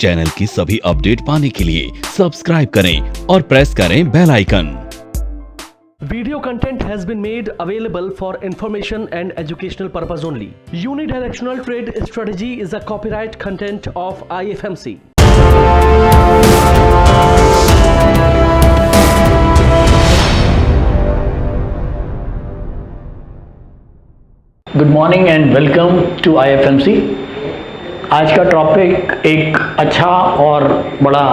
Channel की सभी update पाने के लिए सब्सक्राइब करें और प्रेस करें bell icon. Video content has been made available for information and educational purpose only. Unidirectional trade strategy is a copyright content of IFMC. Good morning and welcome to IFMC। आज का topic एक अच्छा और बड़ा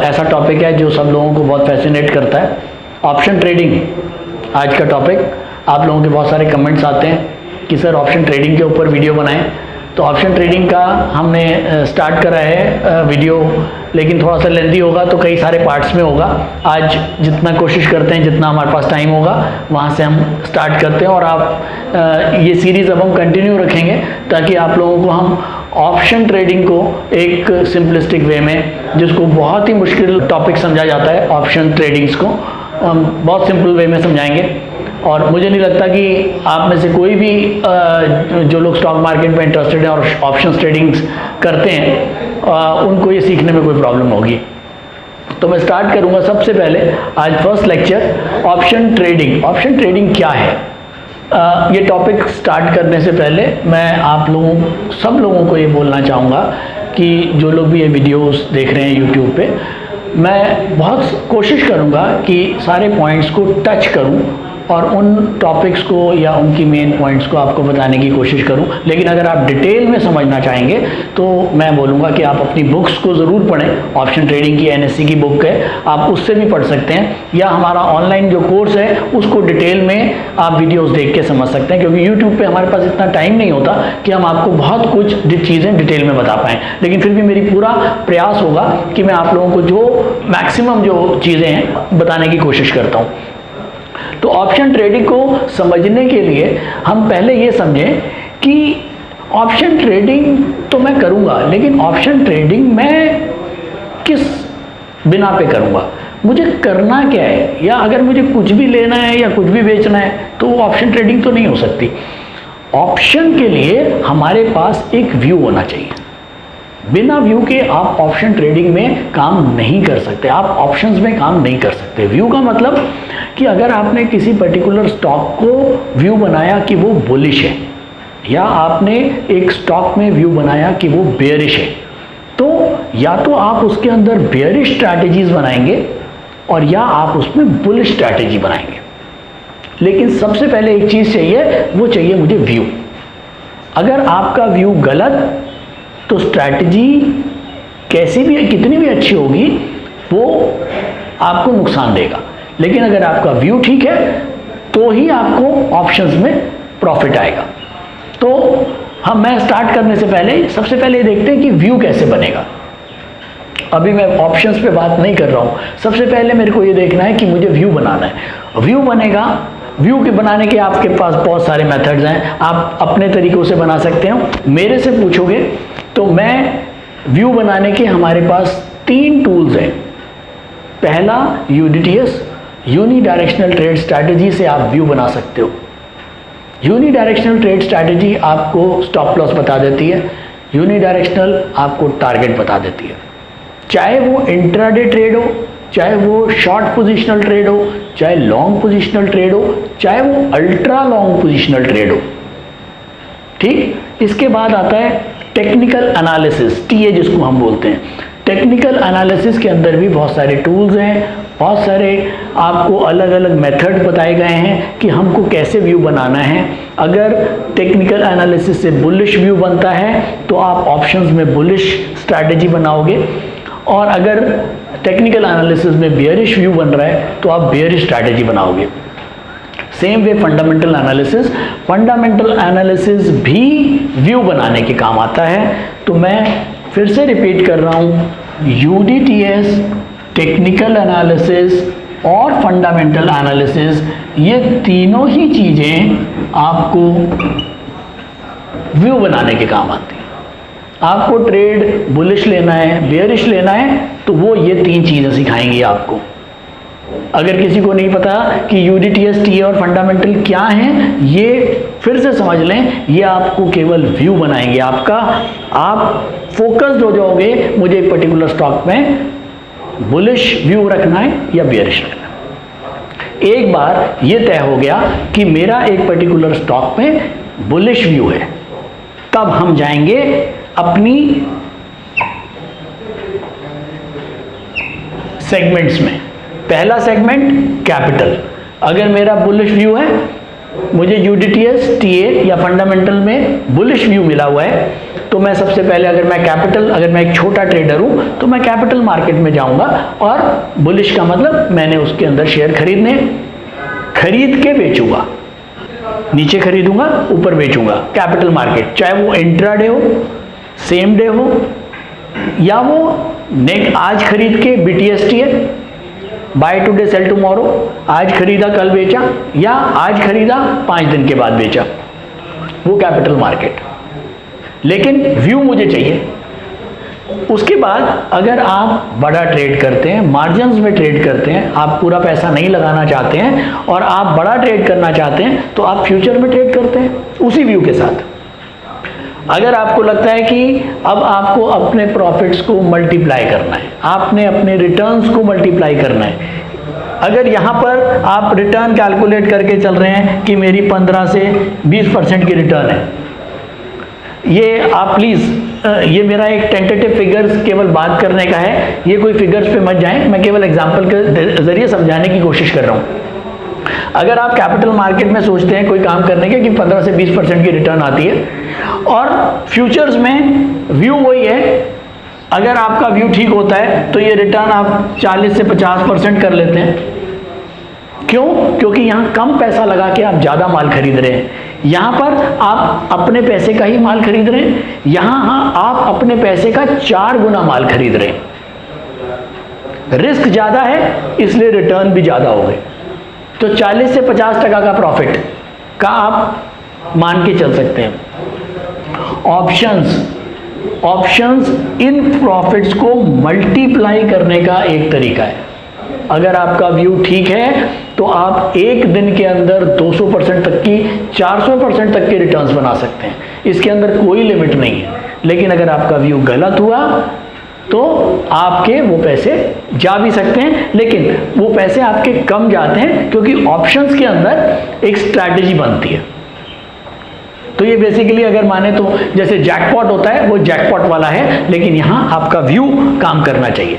ऐसा topic है जो सब लोगों को बहुत फैसिनेट करता है, ऑप्शन ट्रेडिंग। आज का टॉपिक, आप लोगों के बहुत सारे कमेंट्स आते हैं कि सर ऑप्शन ट्रेडिंग के ऊपर वीडियो बनाएं। तो ऑप्शन ट्रेडिंग का हमने स्टार्ट करा है वीडियो, लेकिन थोड़ा सा लेंथी होगा तो कई सारे पार्ट्स में होगा। आज जितना कोशिश करते हैं, जितना हमारे पास टाइम होगा वहाँ से हम स्टार्ट करते हैं और आप ये सीरीज़ अब हम कंटिन्यू रखेंगे ताकि आप लोगों को हम ऑप्शन ट्रेडिंग को एक सिंपलिस्टिक वे में, जिसको बहुत ही मुश्किल टॉपिक समझा जाता है ऑप्शन ट्रेडिंग्स को, हम बहुत सिंपल वे में समझाएंगे। और मुझे नहीं लगता कि आप में से कोई भी जो लोग स्टॉक मार्केट में इंटरेस्टेड हैं और ऑप्शन ट्रेडिंग्स करते हैं उनको ये सीखने में कोई प्रॉब्लम होगी। तो मैं स्टार्ट करूंगा सबसे पहले आज first lecture, option trading. Option trading क्या है? ये टॉपिक स्टार्ट करने से पहले मैं आप लोगों, सब लोगों को ये बोलना चाहूँगा कि जो लोग भी ये वीडियोस देख रहे हैं यूट्यूब पे, मैं बहुत कोशिश करूँगा कि सारे पॉइंट्स को टच करूँ और उन टॉपिक्स को या उनकी मेन पॉइंट्स को आपको बताने की कोशिश करूं। लेकिन अगर आप डिटेल में समझना चाहेंगे तो मैं बोलूँगा कि आप अपनी बुक्स को ज़रूर पढ़ें। ऑप्शन ट्रेडिंग की NSE की बुक है, आप उससे भी पढ़ सकते हैं, या हमारा ऑनलाइन जो कोर्स है उसको डिटेल में आप वीडियोस देख के समझ सकते हैं, क्योंकि यूट्यूब पे हमारे पास इतना टाइम नहीं होता कि हम आपको बहुत कुछ चीज़ें डिटेल में बता पाएँ। लेकिन फिर भी मेरी पूरा प्रयास होगा कि मैं आप लोगों को जो मैक्सिमम जो चीज़ें हैं बताने की कोशिश करता हूँ। तो ऑप्शन ट्रेडिंग को समझने के लिए हम पहले ये समझें कि ऑप्शन ट्रेडिंग तो मैं करूंगा, लेकिन ऑप्शन ट्रेडिंग मैं किस बिना पे करूंगा, मुझे करना क्या है, या अगर मुझे कुछ भी लेना है या कुछ भी बेचना है तो वो ऑप्शन ट्रेडिंग तो नहीं हो सकती। ऑप्शन के लिए हमारे पास एक व्यू होना चाहिए। बिना व्यू के आप ऑप्शन ट्रेडिंग में काम नहीं कर सकते, आप ऑप्शंस में काम नहीं कर सकते। व्यू का मतलब कि अगर आपने किसी पर्टिकुलर स्टॉक को व्यू बनाया कि वो बुलिश है, या आपने एक स्टॉक में व्यू बनाया कि वो बेयरिश है, तो या तो आप उसके अंदर बेयरिश स्ट्रैटेजीज बनाएंगे और या आप उसमें बुलिश स्ट्रैटेजी बनाएंगे। लेकिन सबसे पहले एक चीज़ चाहिए, वो चाहिए मुझे व्यू। अगर आपका व्यू गलत तो स्ट्रैटेजी कैसी भी, कितनी भी अच्छी होगी, वो आपको नुकसान देगा। लेकिन अगर आपका व्यू ठीक है तो ही आपको ऑप्शंस में प्रॉफिट आएगा। तो मैं स्टार्ट करने से पहले सबसे पहले देखते हैं कि व्यू कैसे बनेगा। अभी मैं ऑप्शंस पे बात नहीं कर रहा हूँ, सबसे पहले मेरे को ये देखना है कि मुझे व्यू बनाना है। व्यू बनेगा, व्यू के बनाने के आपके पास बहुत सारे मेथड्स हैं, आप अपने तरीकों से बना सकते हो। मेरे से पूछोगे तो मैं व्यू बनाने के, हमारे पास 3 टूल्स हैं। पहला UDTS, यूनिडायरेक्शनल ट्रेड स्ट्रैटेजी से आप व्यू बना सकते हो। यूनिडायरेक्शनल ट्रेड स्ट्रैटेजी आपको स्टॉप लॉस बता देती है, यूनिडायरेक्शनल आपको टारगेट बता देती है। चाहे वो इंट्राडे ट्रेड हो, चाहे वो शॉर्ट पोजिशनल ट्रेड हो, चाहे लॉन्ग पोजिशनल ट्रेड हो, चाहे वो अल्ट्रा लॉन्ग पोजिशनल ट्रेड हो। ठीक, इसके बाद आता है टेक्निकल एनालिसिस, TA जिसको हम बोलते हैं। टेक्निकल एनालिसिस के अंदर भी बहुत सारे टूल्स हैं, बहुत सारे आपको अलग अलग मेथड बताए गए हैं कि हमको कैसे व्यू बनाना है। अगर टेक्निकल एनालिसिस से बुलिश व्यू बनता है तो आप ऑप्शंस में बुलिश स्ट्रैटेजी बनाओगे, और अगर टेक्निकल एनालिसिस में बेयरिश व्यू बन रहा है तो आप बेयरिश स्ट्रैटेजी बनाओगे। सेम वे फंडामेंटल एनालिसिस भी व्यू बनाने के काम आता है। तो मैं फिर से रिपीट कर रहा हूँ, UDTS, टेक्निकल एनालिसिस और फंडामेंटल एनालिसिस, ये तीनों ही चीज़ें आपको व्यू बनाने के काम आती हैं। आपको ट्रेड बुलिश लेना है, बेयरिश लेना है, तो वो ये 3 चीज़ें सिखाएंगी आपको। अगर किसी को नहीं पता कि यूडीटीएस, टीए और फंडामेंटल क्या हैं, ये फिर से समझ लें, ये आपको केवल व्यू बनाएंगे आपका। आप फोकस्ड हो जाओगे, मुझे एक पर्टिकुलर स्टॉक में बुलिश व्यू रखना है या बेयरिश रखना है। एक बार ये तय हो गया कि मेरा एक पर्टिकुलर स्टॉक में बुलिश व्यू है, तब हम जाएंगे अपनी सेगमेंट्स में। पहला सेगमेंट कैपिटल। अगर मेरा बुलिश व्यू है, मुझे यूडीटीएस, टीए या फंडामेंटल में बुलिश व्यू मिला हुआ है, तो मैं सबसे पहले अगर मैं एक छोटा ट्रेडर हूं तो मैं कैपिटल मार्केट में जाऊंगा और बुलिश का मतलब मैंने उसके अंदर शेयर खरीद के बेचूंगा। नीचे खरीदूंगा, ऊपर बेचूंगा। कैपिटल मार्केट, चाहे वो इंट्राडे हो, सेम डे हो, या वो आज खरीद के बीटीएसटी है, बाय टुडे सेल टुमारो, आज खरीदा कल बेचा, या आज खरीदा 5 दिन के बाद बेचा, वो कैपिटल मार्केट। लेकिन व्यू मुझे चाहिए। उसके बाद अगर आप बड़ा ट्रेड करते हैं, मार्जिन्स में ट्रेड करते हैं, आप पूरा पैसा नहीं लगाना चाहते हैं और आप बड़ा ट्रेड करना चाहते हैं, तो आप फ्यूचर में ट्रेड करते हैं उसी व्यू के साथ। अगर आपको लगता है कि अब आपको अपने प्रॉफिट्स को मल्टीप्लाई करना है, आपने अपने रिटर्न्स को मल्टीप्लाई करना है, अगर यहाँ पर आप रिटर्न कैलकुलेट करके चल रहे हैं कि मेरी 15 से 20% की रिटर्न है, ये आप प्लीज़, ये मेरा एक टेंटेटिव फिगर्स केवल बात करने का है, ये कोई फिगर्स पे मत जाएं, मैं केवल एग्जांपल के जरिए समझाने की कोशिश कर रहा हूँ। अगर आप कैपिटल मार्केट में सोचते हैं कोई काम करने के कि 15 से 20% की रिटर्न आती है और फ्यूचर्स में व्यू वही है, अगर आपका व्यू ठीक होता है तो ये रिटर्न आप 40 से 50% कर लेते हैं। क्यों? क्योंकि यहाँ कम पैसा लगा के आप ज़्यादा माल खरीद रहे हैं। यहाँ पर आप अपने पैसे का ही माल खरीद रहे हैं, यहाँ आप अपने पैसे का 4 गुना माल खरीद रहे हैं। रिस्क ज़्यादा है इसलिए रिटर्न भी ज़्यादा हो गए। तो 40 से 50% का प्रॉफिट का आप मान के चल सकते हैं। ऑप्शंस इन प्रॉफिट्स को मल्टीप्लाई करने का एक तरीका है। अगर आपका व्यू ठीक है तो आप एक दिन के अंदर 200% तक की, 400% तक के रिटर्न्स बना सकते हैं, इसके अंदर कोई लिमिट नहीं है। लेकिन अगर आपका व्यू गलत हुआ तो आपके वो पैसे जा भी सकते हैं, लेकिन वो पैसे आपके कम जाते हैं क्योंकि ऑप्शंस के अंदर एक स्ट्रैटेजी बनती है। तो ये बेसिकली अगर माने तो जैसे जैकपॉट होता है, वो जैकपॉट वाला है, लेकिन यहाँ आपका व्यू काम करना चाहिए,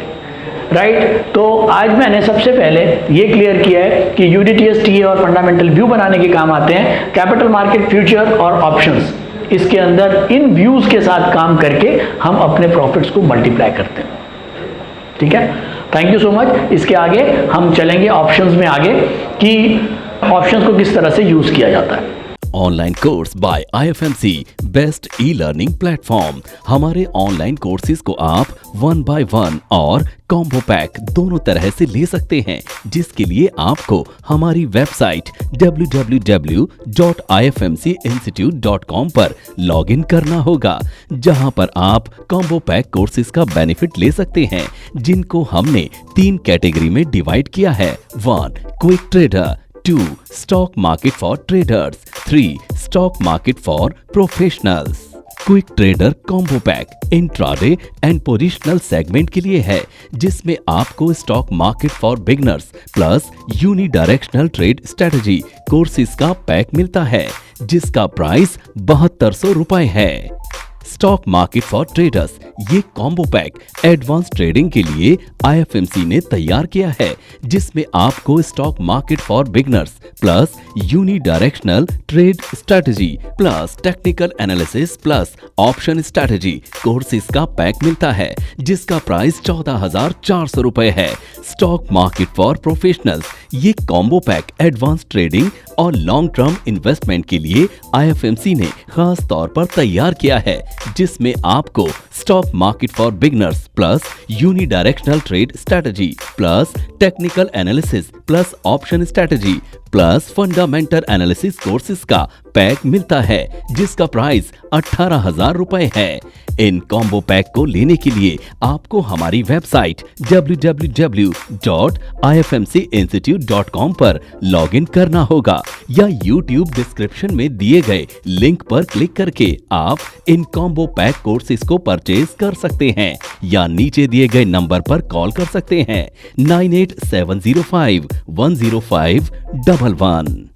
राइट। तो आज मैंने सबसे पहले ये क्लियर किया है कि यूडीटीएस, टीए और फंडामेंटल व्यू बनाने के काम आते हैं। कैपिटल मार्केट, फ्यूचर और ऑप्शंस, इसके अंदर इन व्यूज के साथ काम करके हम अपने प्रॉफिट्स को मल्टीप्लाई करते हैं। ठीक है, थैंक यू सो मच। इसके आगे हम चलेंगे ऑप्शंस में आगे कि ऑप्शंस को किस तरह से यूज किया जाता है। Online course by IFMC, best e learning platform. हमारे ऑनलाइन कोर्सेज को आप 1 by 1 और कॉम्बो पैक दोनों तरह से ले सकते हैं, जिसके लिए आपको हमारी वेबसाइट www.ifmcinstitute.com पर लॉगिन करना होगा, जहां पर आप कॉम्बो पैक कोर्सेज का बेनिफिट ले सकते हैं, जिनको हमने 3 कैटेगरी में डिवाइड किया है। 1 quick trader, 2 stock market for traders, 3 stock market for professionals. Quick trader combo pack intraday and positional segment के लिए है, जिसमें आपको stock market for beginners plus unidirectional trade strategy courses का पैक मिलता है, जिसका प्राइस 7200 रुपए है। स्टॉक मार्केट फॉर ट्रेडर्स, ये कॉम्बो पैक एडवांस ट्रेडिंग के लिए IFMC ने तैयार किया है, जिसमें आपको stock market for beginners plus unidirectional trade strategy plus technical analysis plus option strategy courses का पैक मिलता है, जिसका प्राइस 14,400 रुपए है। स्टॉक मार्केट फॉर प्रोफेशनल्स, ये कॉम्बो पैक एडवांस ट्रेडिंग और लॉन्ग टर्म इन्वेस्टमेंट के लिए IFMC ने खास तौर पर तैयार किया है, जिसमें आपको stock market for beginners plus unidirectional trade strategy plus technical analysis plus option strategy plus fundamental analysis courses का पैक मिलता है, जिसका प्राइस 18,000 रुपए है। इन कॉम्बो पैक को लेने के लिए आपको हमारी वेबसाइट www.ifmcinstitute.com पर लॉगिन करना होगा या YouTube डिस्क्रिप्शन में दिए गए लिंक पर क्लिक करके आप इन कॉम्बो पैक कोर्सेज को परचेज कर सकते हैं या नीचे दिए गए नंबर पर कॉल कर सकते हैं 9870510511।